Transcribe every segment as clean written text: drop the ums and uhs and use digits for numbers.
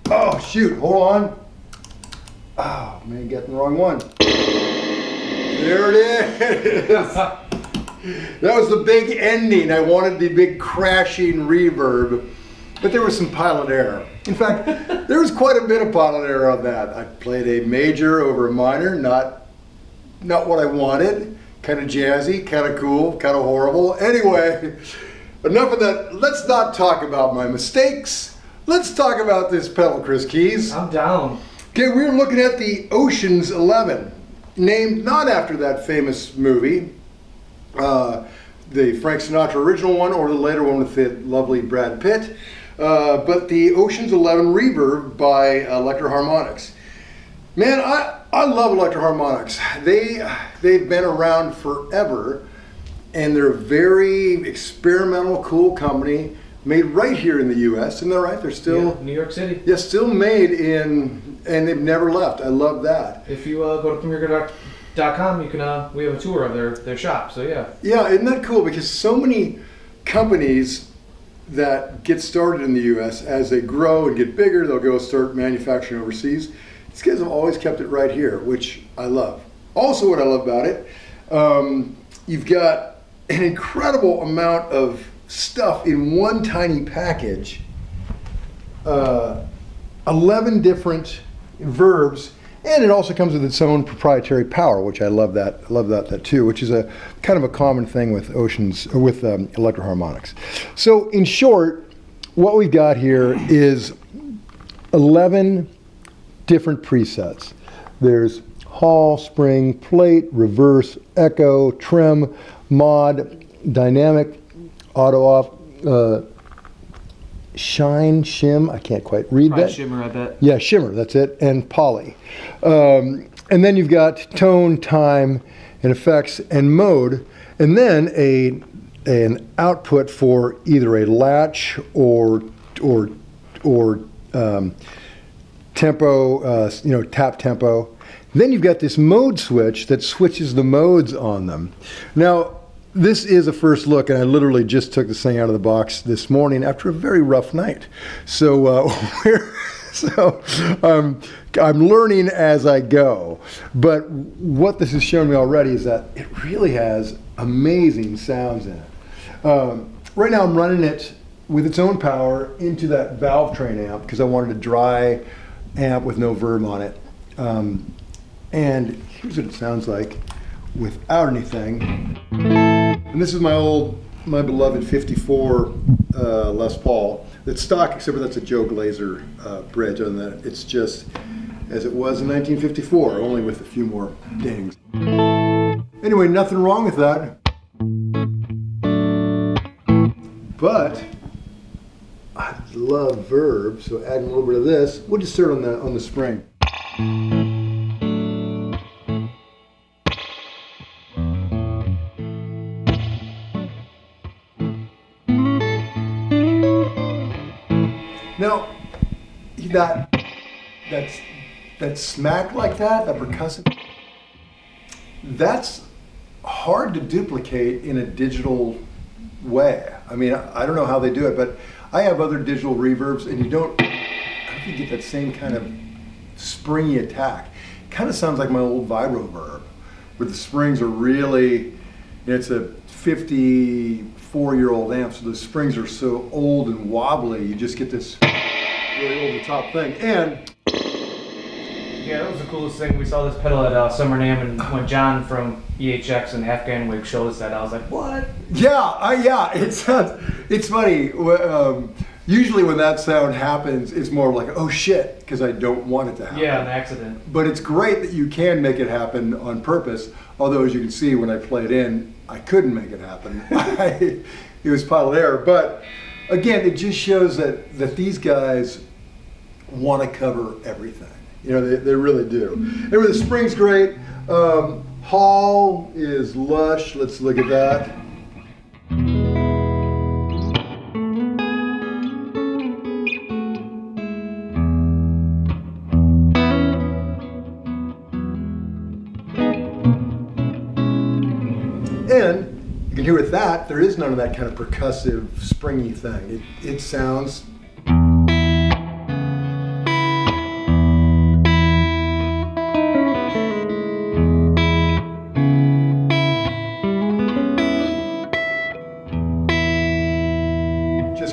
Oh, shoot, hold on. Oh, man, getting the wrong one. There it is. That was the big ending. I wanted the big crashing reverb, but there was some pilot error. In fact, there was quite a bit of pilot error on that. I played a major over a minor, not what I wanted. Kind of jazzy, kind of cool, kind of horrible. Anyway, enough of that. Let's not talk about my mistakes. Let's talk about this pedal, Chris Keys. I'm down. Okay, we're looking at the Ocean's 11, named not after that famous movie, the Frank Sinatra original one or the later one with the lovely Brad Pitt, but the Ocean's 11 Reverb by Electro Harmonix. Man, I love Electro Harmonix. They've been around forever, and they're a very experimental, cool company. Made right here in the U.S. Isn't that right? They're still New York City. Yeah, still made in, and they've never left. I love that. If you go to premierguitar.com, you can we have a tour of their shop. So yeah. Yeah, isn't that cool? Because so many companies that get started in the U.S. as they grow and get bigger, they'll go start manufacturing overseas. These guys have always kept it right here, which I love. Also, what I love about it, you've got an incredible amount of stuff in one tiny package. 11 different verbs, and it also comes with its own proprietary power, which I love that. I love that too, which is a kind of a common thing with Electro Harmonix. So in short, what we've got here is 11 different presets. There's Hall, Spring, Plate, Reverse, Echo, Trem, Mod, Dynamic, Auto Off, Shine, Shim, I can't quite read that. Shimmer, I bet. Yeah, Shimmer, that's it, and Poly. And then you've got Tone, Time, and Effects, and Mode, and then an output for either a latch or tempo, tap tempo. Then you've got this mode switch that switches the modes on them. Now, this is a first look, and I literally just took this thing out of the box this morning after a very rough night. So, I'm learning as I go. But what this has shown me already is that it really has amazing sounds in it. Right now, I'm running it with its own power into that valve train amp because I wanted a dry amp with no verb on it. And here's what it sounds like without anything. And this is my beloved 54 Les Paul. It's stock, except for that's a Joe Glazer bridge. Other than that, it's just as it was in 1954, only with a few more dings. Anyway, nothing wrong with that. But I love Verb, so adding a little bit of this, we'll just start on the spring. Now, that smack like that percussive, that's hard to duplicate in a digital way. I mean, I don't know how they do it, but I have other digital reverbs, and I don't think you get that same kind of springy attack. It kind of sounds like my old Vibro Verb, where the springs are really, it's a 54-year-old amp, so the springs are so old and wobbly, you just get this really over-the-top thing. And yeah, that was the coolest thing. We saw this pedal at Summer NAMM, and when John from EHX and Afghan Wig showed us that, I was like, what? Yeah, it's funny. Usually when that sound happens, it's more like, oh shit, because I don't want it to happen. Yeah, an accident. But it's great that you can make it happen on purpose, although as you can see when I play it in, I couldn't make it happen. It was pile of error. But again, it just shows that these guys want to cover everything. You know, they really do. Anyway, the spring's great. Hall is lush. Let's look at that. And you can hear with that, there is none of that kind of percussive, springy thing. It sounds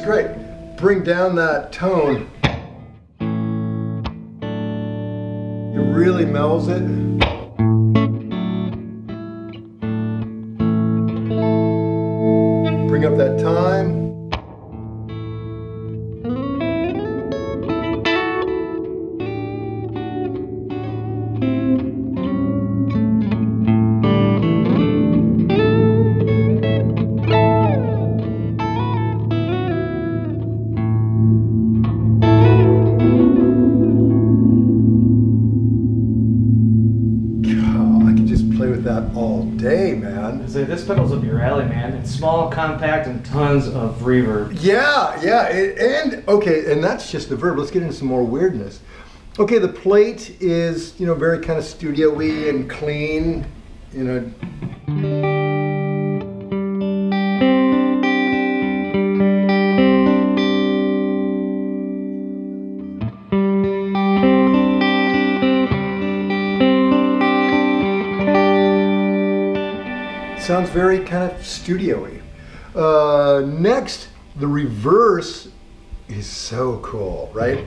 great. Bring down that tone. It really mellows it. Bring up that time. That all day, man. This pedal's up your alley, man. It's small, compact, and tons of reverb. Yeah, and that's just the Verb. Let's get into some more weirdness. Okay, the plate is, very kind of studio-y and clean, Sounds very kind of studio-y. Next, the reverse is so cool, right?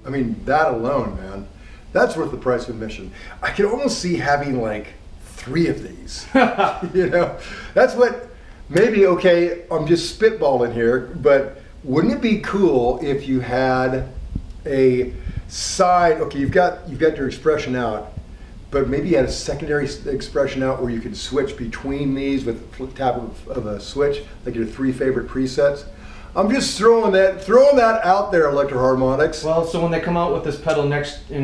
I mean, that alone, man, that's worth the price of admission. I could almost see having like 3 of these. That's what, maybe, okay, I'm just spitballing here, but wouldn't it be cool if you had a side, okay, you've got your expression out, but maybe you had a secondary expression out where you could switch between these with the tap of a switch, like your 3 favorite presets. I'm just throwing that out there, Electro Harmonix. Well, so when they come out with this pedal in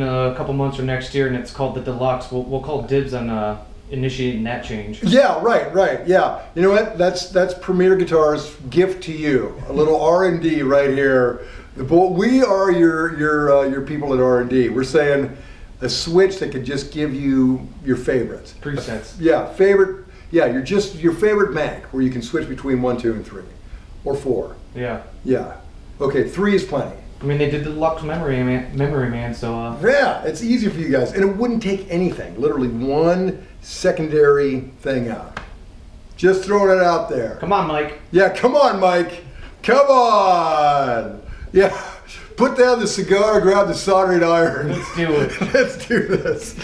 a couple months or next year, and it's called the Deluxe, we'll call dibs on initiating that change. Yeah, right. Yeah, you know what? That's Premier Guitar's gift to you. A little R&D right here. We are your people at R&D. We're saying a switch that could just give you your favorites. Presets. Yeah, favorite. Yeah, your favorite bank where you can switch between 1, 2, and 3, or 4. Yeah. Yeah. Okay, 3 is plenty. I mean, they did the Lux Memory Man, so Yeah, it's easy for you guys, and it wouldn't take anything. Literally one secondary thing out. Just throwing it out there. come on, Mike. Yeah, come on, Mike. Come on. Yeah, put down the cigar, grab the soldering iron. Let's do it. Let's do this.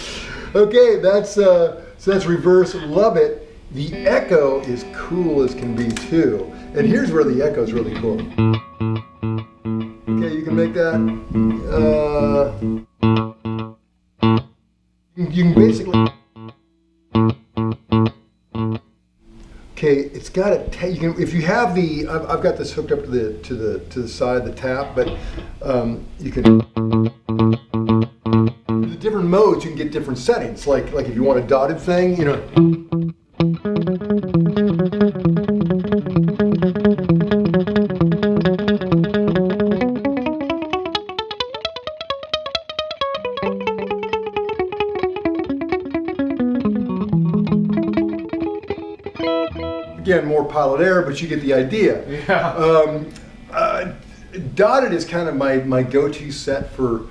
Okay, so that's reverse. Love it. The echo is cool as can be too. And here's where the echo is really cool. Okay, you can make that. You can basically. Okay, it's got a. You can, if you have the. I've got this hooked up to the side of the tap, but you can. The different modes, you can get different settings. Like if you want a dotted thing, you know. Again, more pilot error, but you get the idea. Yeah. Dotted is kind of my go-to set for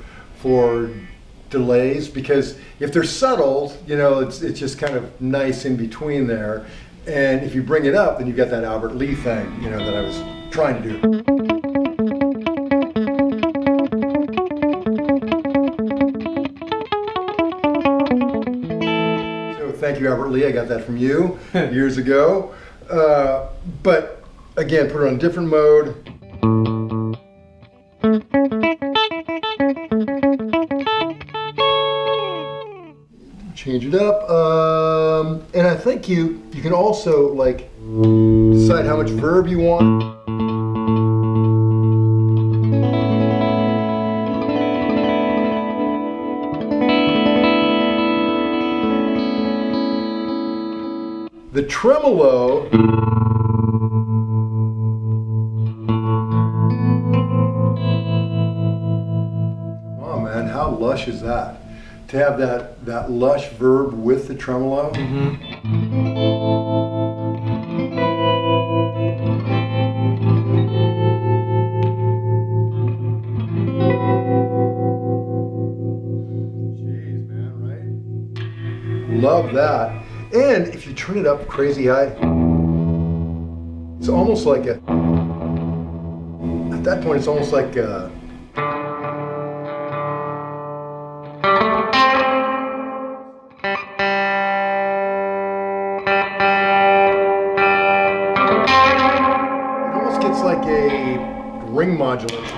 delays, because if they're subtle, you know, it's just kind of nice in between there. And if you bring it up, then you've got that Albert Lee thing, you know, that I was trying to do. So thank you, Albert Lee. I got that from you years ago. But again, put it on a different mode. Change it up, and I think you can also like decide how much verb you want. The tremolo. Come on, man, how lush is that? To have that lush verb with the tremolo. Mm-hmm. Jeez, man, right? Love that. And if you turn it up crazy high, it's almost like at that point, it's almost like like a ring modulation.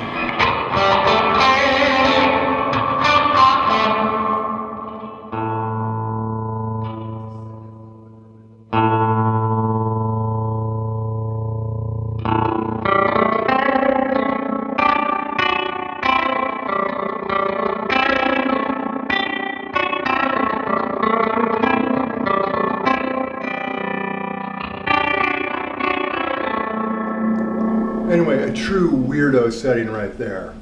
Anyway, a true weirdo setting right there.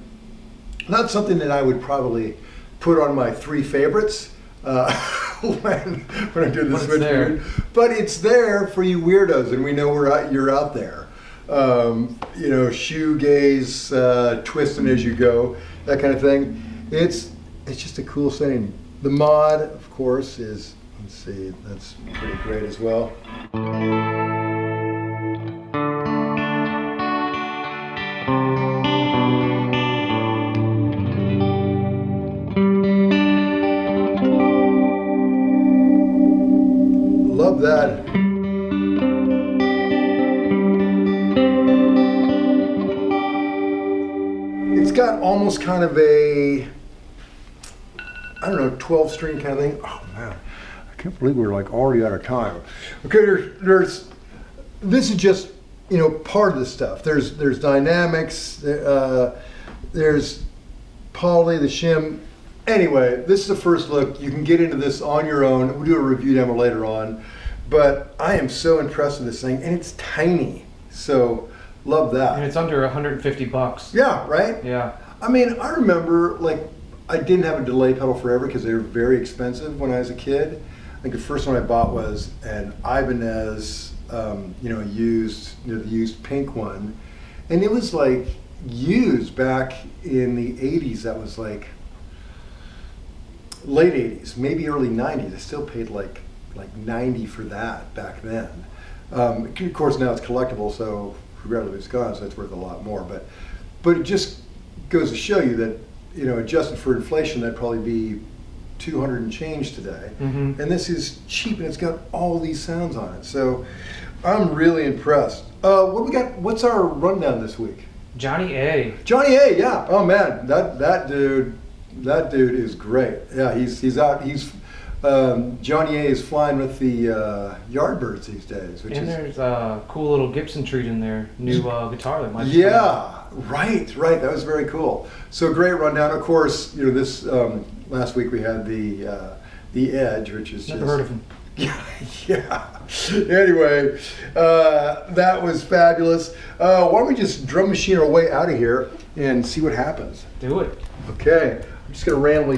Not something that I would probably put on my 3 favorites when I do the switch weird. But it's there for you weirdos, and we know you're out there. You know, shoegaze, twisting as you go, that kind of thing. It's just a cool setting. The mod, of course, is, let's see, that's pretty great as well. Love that. It's got almost kind of a, I don't know, 12-string kind of thing. Oh man, I can't believe we're like already out of time. Okay, there's this is just, you know, part of the stuff. There's dynamics, there's poly, the shim. Anyway, this is the first look. You can get into this on your own. We'll do a review demo later on. But I am so impressed with this thing, and it's tiny. So, love that. And it's under $150. Yeah, right? Yeah. I mean, I remember, like, I didn't have a delay pedal forever because they were very expensive when I was a kid. I think the first one I bought was an Ibanez, you know, the used pink one. And it was like, used back in the 80s. That was like late 80s, maybe early 90s. I still paid like 90 for that back then. Of course, now it's collectible, so regrettably it's gone, so it's worth a lot more. But it just goes to show you that, you know, adjusted for inflation, that'd probably be 200 and change today. Mm-hmm. And this is cheap, and it's got all these sounds on it. So I'm really impressed. What we got? What's our rundown this week? Johnny A. Johnny A. Yeah. Oh man, that dude is great. Yeah, he's out. Johnny A. is flying with the Yardbirds these days. And there's a cool little Gibson treat in there. New guitar that might be Yeah, right. That was very cool. So great rundown. Of course, you know, this last week we had the Edge, which is Never heard of him. Yeah. Anyway, that was fabulous. Why don't we just drum machine our way out of here and see what happens? Do it. Okay. I'm just gonna randomly.